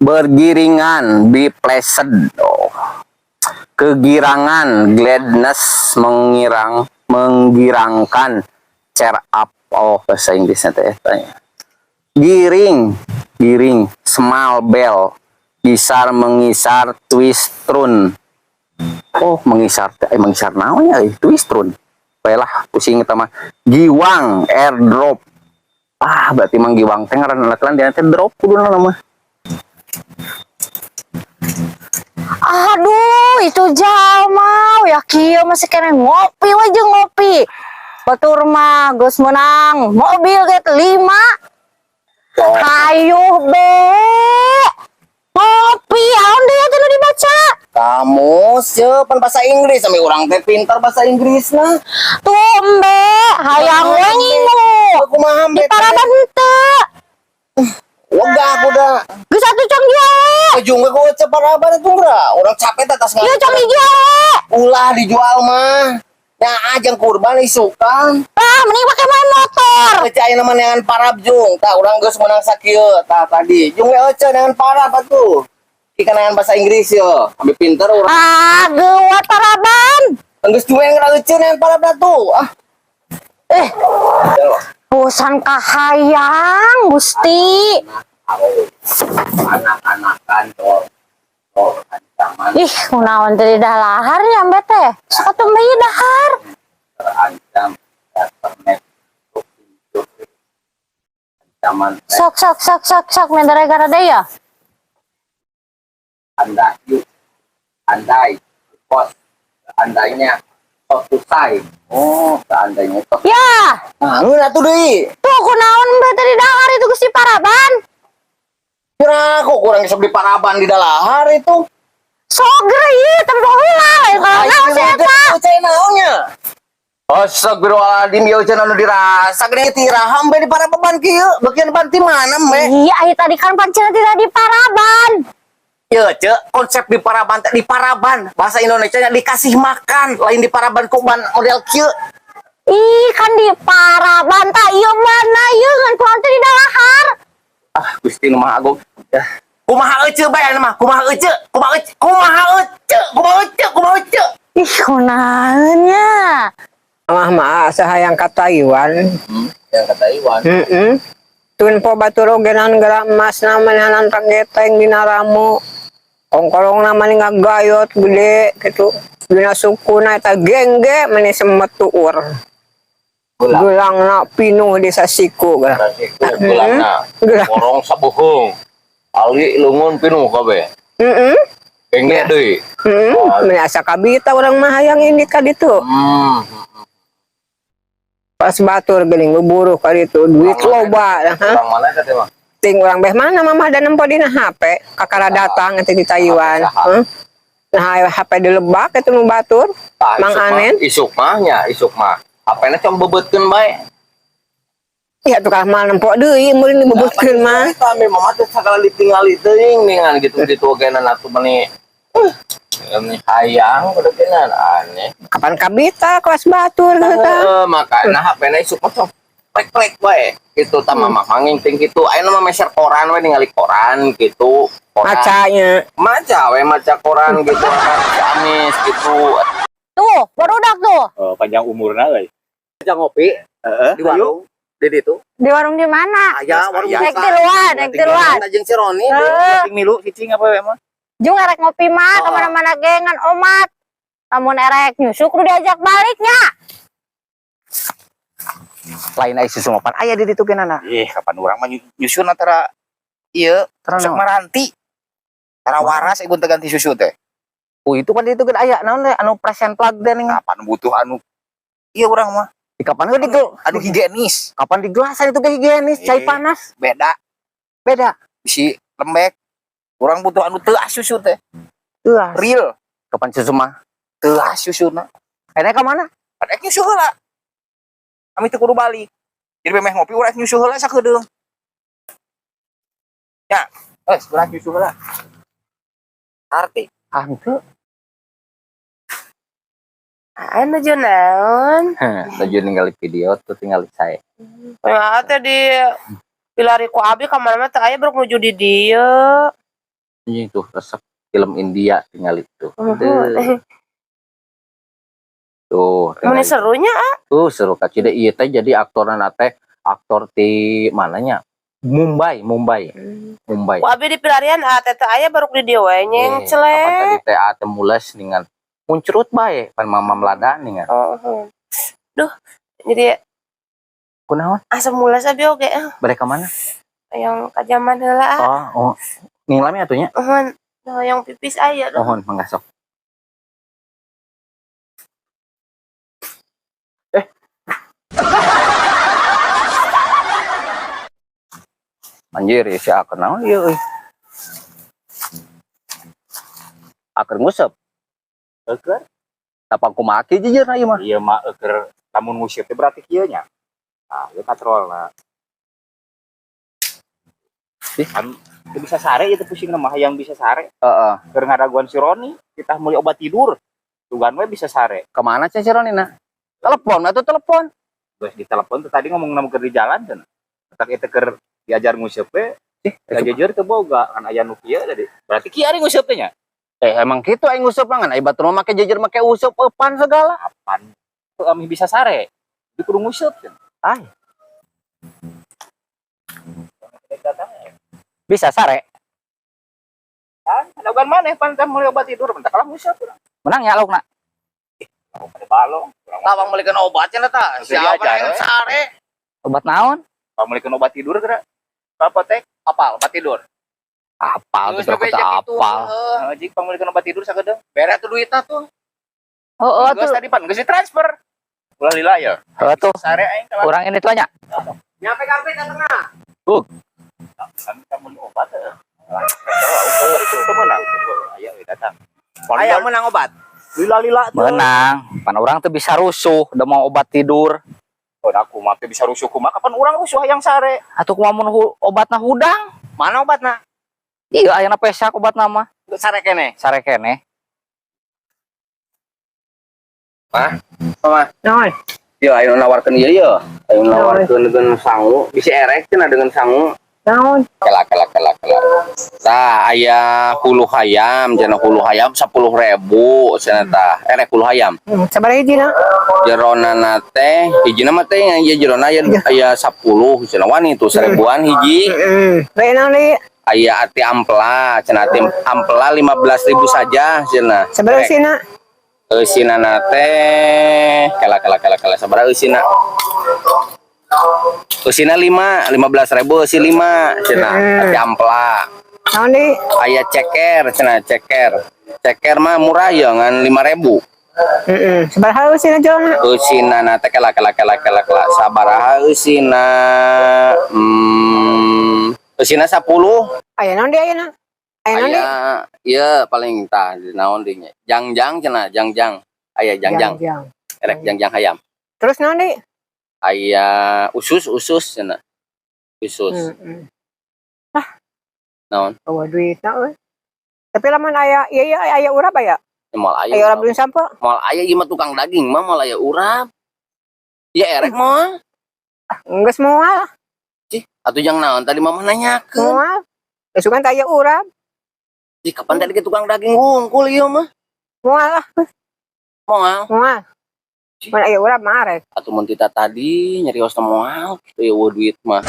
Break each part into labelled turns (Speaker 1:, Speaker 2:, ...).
Speaker 1: Bergiringan, be placed. Oh. Kegirangan, gladness, menggirangkan, cheer up. Oh, bahasa Inggrisnya teh. Giring, small bell, gisar, mengisar, twist trun. Oh, mengisar naon ya, twist trun. Baiklah, pusing kita mah. Giwang, airdrop. Ah, berarti mang giwang teh ngaran lakelan dia teh drop kuduna nama.
Speaker 2: Aduh, itu jauh mau ya kieu masih kena ngopi aja ngopi. Batur mah geus menang mobil get 5. Hayuh be. Ngopi aon deui atuh dibaca.
Speaker 1: Kamu pan bahasa Inggris sampai orang teh pintar bahasa Inggris nah.
Speaker 2: Tuh embe, hayang we ngingu.
Speaker 1: Kumaha
Speaker 2: Di paraban henteu.
Speaker 1: Wegah kuda.
Speaker 2: Geus atuh cong diawe.
Speaker 1: Ujung we ku paraban itu orang capek atas
Speaker 2: Ieu cong diawe.
Speaker 1: ulah dijual mah. Ya ajang kurban isukan.
Speaker 2: Ah, mending pakai main motor.
Speaker 1: Percaya nama dengan parab jung. Tak orang geus menang sakieu tak tadi. Jung we ece dengan parab atuh. Ikan dengan bahasa Inggris yo. Ambil pinter orang.
Speaker 2: Ah, geuat paraban.
Speaker 1: Geus cueng ra ece dengan parab atuh. Ah.
Speaker 2: Bosan kahayang, Gusti.
Speaker 1: Anak-anakan tuh. Ancaman
Speaker 2: Ih, kunaon teh dahar ya Mbak teh. Sok atuh bayi dahar.
Speaker 1: terancam internet ancaman
Speaker 2: Sok mendere gara deui ya.
Speaker 1: andai pos seandainya selesai. Oh, seandainya itu.
Speaker 2: Ya,
Speaker 1: Nah, lu atuh deui.
Speaker 2: tuh kunaon Mbak teh dahar itu Gusti paraban.
Speaker 1: Kira kok kurang bisa beli paraban di dalahar itu.
Speaker 2: Sok geuy tembok heula naon siapa?
Speaker 1: Cai naonnya? Astagfirullahaladzim, ya ujian anu dirasa gini tiraham be di paraban kieu. Bagian banti mana me?
Speaker 2: Iya, aya tadi kan pancen tidak di paraban.
Speaker 1: Ya, cek konsep di paraban teh di paraban. Bahasa Indonesianya dikasih makan, lain di paraban kuban model kieu.
Speaker 2: Ih, kan di paraban tak ieu mana ieu ngan kunaon teh di dalahar.
Speaker 1: Ah, Gusti nu Maha Agung. Ya. Kumaha ece bae anu mah? Kumaha ece?
Speaker 2: Ih, kunaonnya?
Speaker 3: Mah sahayang ka Taiwan.
Speaker 1: Yang kata Iwan.
Speaker 3: Tun po batur ogenan geura emas naman panggeteng dina ramu. Ongkolong naman ngagayot gede kitu. Dina sukuna eta gengge meni semmet tuur. Gelangna pinuh di sasiku geura.
Speaker 1: Gelangna. Borong sabuhung. Ali lungun pinuh kabeh. Gengge deui.
Speaker 3: Meni asa kabita urang mah hayang ini ka ditu. Pas batur geuning buburu ka ditu duit loba.
Speaker 1: Orang mana teh mah?
Speaker 3: Ting urang beh mana mamah dan nempo dina HP kakara datang itu di Taiwan. Nah HP dilebak itu nu batur Mang Anen.
Speaker 1: Isuk mah. Apana cuma bebetkeun bae.
Speaker 3: Ya tukang mal nempo deui mun dibebutkeun mah.
Speaker 1: Kami mama teh sakala ditinggali teuing ningan gitu ogenan atuh meni. Ini hayang bedekenan aneh.
Speaker 3: Kapan kabita kelas batur gitu.
Speaker 1: Makana HP-na isuk mah plek-plek bae. Gitu tah mama manging kitu. Ayeuna mah meser koran we ningali koran gitu.
Speaker 3: Macanya.
Speaker 1: Maca koran gitu kan Amis gitu.
Speaker 2: Tuh, barudak tuh.
Speaker 4: Panjang umurna euy.
Speaker 1: Aja ngopi di warung di ditu.
Speaker 2: Di warung di mana?
Speaker 1: Aya warung
Speaker 2: Naik tiluan.
Speaker 1: Jeung si Roni.
Speaker 4: Ting milu cicing apa we mah?
Speaker 2: Jung erek ngopi mah kemana-mana gengan omat. Namun erek nyusuk lu diajak baliknya.
Speaker 1: Lain aya susu mapan aya di ditu kenana.
Speaker 4: Kapan urang mah nyusun antara ieu terus maranti. Tara waras ibu teh ganti susu teh.
Speaker 1: Oh itu kan itu kan aya naon teh anu present plug teh ning.
Speaker 4: Kapan butuh anu ieu urang mah.
Speaker 1: Di kapan di
Speaker 4: Anu higienis.
Speaker 1: kapan di gelasan itu ge higienis, cai panas.
Speaker 4: Beda. Bisi lembek. Urang butuh anu teu susu teh.
Speaker 1: Teuas.
Speaker 4: Real.
Speaker 1: Kapan susu mah?
Speaker 4: Teu susuna.
Speaker 1: Enak ka mana?
Speaker 4: Padahal nyusu heula. Kami teu kudu balik. Jadi memeh ngopi urang nyusu heula sakedeung. Ya, urang nyusu heula. Arti.
Speaker 1: Hanteu.
Speaker 5: Anu aja naon?
Speaker 1: Tujuh ningali video tuh tinggal saya.
Speaker 5: Ya teh di pilari ku abi ka mana mah teh aya brok nuju di dieu.
Speaker 1: Anjing tuh resep film India tinggal itu.
Speaker 5: Mohon.
Speaker 1: Tuh, tinggal
Speaker 5: Mana
Speaker 1: itu.
Speaker 5: serunya ah?
Speaker 1: Tuh seru kacida iya teh jadi aktor di mananya Mumbai.
Speaker 5: Ku abi di pilarian tete aya baru di dia we nyeng
Speaker 1: Kapan
Speaker 5: celek.
Speaker 1: tadi teh ate mules dengan muncrut bae pan mama melada dengan
Speaker 5: Oh. Duh, jadi
Speaker 1: kunaon
Speaker 5: asam mulas abi oge
Speaker 1: mereka mana
Speaker 5: yang kajaman heula ah.
Speaker 1: oh ninggalami atunya
Speaker 5: Mohon. Yang pipis aya dah.
Speaker 1: mohon mangga sok anjir si akan naon ieu euy akan ngusep
Speaker 4: Euker.
Speaker 1: apa kumaha kieu jujur ieu mah
Speaker 4: Iya mah euker lamun ngusip teh berarti kieu nya. Nah, ieu katrolna. Kan teu bisa sare itu pusing mah hayang bisa sare.
Speaker 1: heeh
Speaker 4: Keur ngadaguan si Roni, kita meuli obat tidur. Tugan we bisa sare.
Speaker 1: kemana cah si Ronina telepon atuh telepon
Speaker 4: Terus ditelepon tuh tadi ngomong nama keur di jalan cenah. Tak itu keur diajar nguseup we. Jajejer teu boga kan aya nu kieu tadi. Berarti kieu ari nguseup teh nya.
Speaker 1: emang gitu aing nguseup mangan ai batur mah make jejer make useup eupan segala
Speaker 4: Apaan? Tuh kami bisa sare. Di kudu nguseup cenah.
Speaker 1: ai bisa sare
Speaker 4: Kan adaguan maneh pan teh meuli obat tidur bentar kalah nguseup urang.
Speaker 1: menang ya laukna
Speaker 4: Pada balong.
Speaker 1: tawang melikeun obatnya eta
Speaker 4: Siapa
Speaker 1: siapa
Speaker 4: yang
Speaker 1: sare obat naon
Speaker 4: Pamulikeun obat tidur geura. Ka apotek apal obat tidur.
Speaker 1: apal tuh
Speaker 4: Geus
Speaker 1: kata
Speaker 4: bebejek itu,
Speaker 1: apal
Speaker 4: heeh. Jik pamulikeun obat tidur sakedeung. Bere tuh duitna tuh.
Speaker 1: oh
Speaker 4: Geus
Speaker 1: tuh
Speaker 4: tadi pan geus ditransfer. Ulah lila ya.
Speaker 1: tuh
Speaker 4: Sare aing kalau
Speaker 1: kurang ini tuh nya
Speaker 3: Nyampe kampit ka tengah.
Speaker 4: kan kamu obat. Itu menang. Ayo datang. Aya menang obat. Lila-lila tuh.
Speaker 1: menang pan orang tuh bisa rusuh udah mau obat tidur
Speaker 4: Oh, aku mah teu bisa rusuh kumaha kapan urang rusuh hayang sare.
Speaker 1: atau kumaha obatna hudang
Speaker 4: Mana obatna?
Speaker 1: iya ayeuna pesak obat nama
Speaker 4: Geus sare keneh.
Speaker 1: sare keneh
Speaker 3: Naon?
Speaker 1: Yo ayo nawarkeun ieu ye ayo nawarkeun dengan sangu bisa erek cenah dengan sangu
Speaker 3: Naon?
Speaker 1: kelak tah aya hulu hayam cenah hulu hayam 10.000 cenah tah erek hulu hayam
Speaker 3: Sabar hiji na.
Speaker 1: jeronana teh hijina mah teh aya jerona aya 10 cenah wani tuh 1000-an hiji
Speaker 3: Bae naon deui?
Speaker 1: aya ati ampela cenah ati ampela 15.000 saja cenah
Speaker 3: Sabar sina.
Speaker 1: eusinana teh kelak sabaraha eusina Usina 15.000 usi 5 cenah ati ampela
Speaker 3: Naon deui?
Speaker 1: aya ceker cenah ceker mah murah ya ngan 5.000
Speaker 3: Sabaraha sina jualna?
Speaker 1: usina na teh kelak sabaraha usina usina 10
Speaker 3: Aya naon deui ayeuna? Aya naon deui?
Speaker 1: aya ieu paling tah naon deui nya jangjang cenah jangjang aya jangjang erek jangjang hayam
Speaker 3: Terus naon deui?
Speaker 1: aya usus cenah usus naon
Speaker 3: Bawa duitna euy. Tapi lamun aya ieu aya urap aya.
Speaker 1: moal
Speaker 3: Aya
Speaker 1: aya
Speaker 3: urap belum sampo.
Speaker 1: moal aya ieu mah tukang daging mah moal aya urap ya erek mah
Speaker 3: Geus moal.
Speaker 1: atuh jang naon tadi mama nanyakeun
Speaker 3: Moal. Besukan teh aya urap.
Speaker 1: kapan tadi ke tukang daging hungkul ieu mah
Speaker 3: Moal lah.
Speaker 1: moal
Speaker 3: Moal. Mun aya urap mah arek.
Speaker 1: atuh mun kita tadi nyarios moal kitu ya duit mah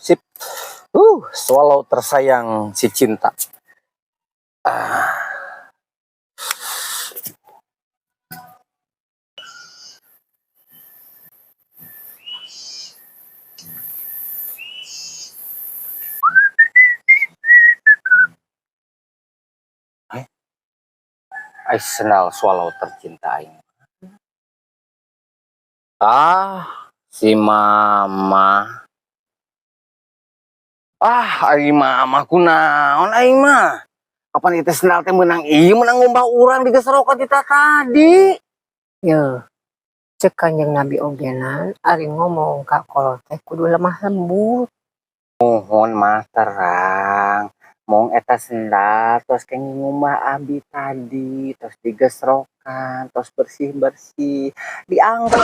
Speaker 1: sip swallow tersayang si cinta Arsenal swallow tercinta aing. Si mama. Aing mama kunaon aing mah. Kapan kita senal teh menang ieu menang ngombah urang di geserokan kita tadi.
Speaker 3: Yo. Cek Kanjeng Nabi ogenan ari ngomong ka kolot teh kudu lemah lembut.
Speaker 1: Mohon mah terang. mong eta sendal terus kayak ngumah abi tadi terus digesrokan terus bersih diangkat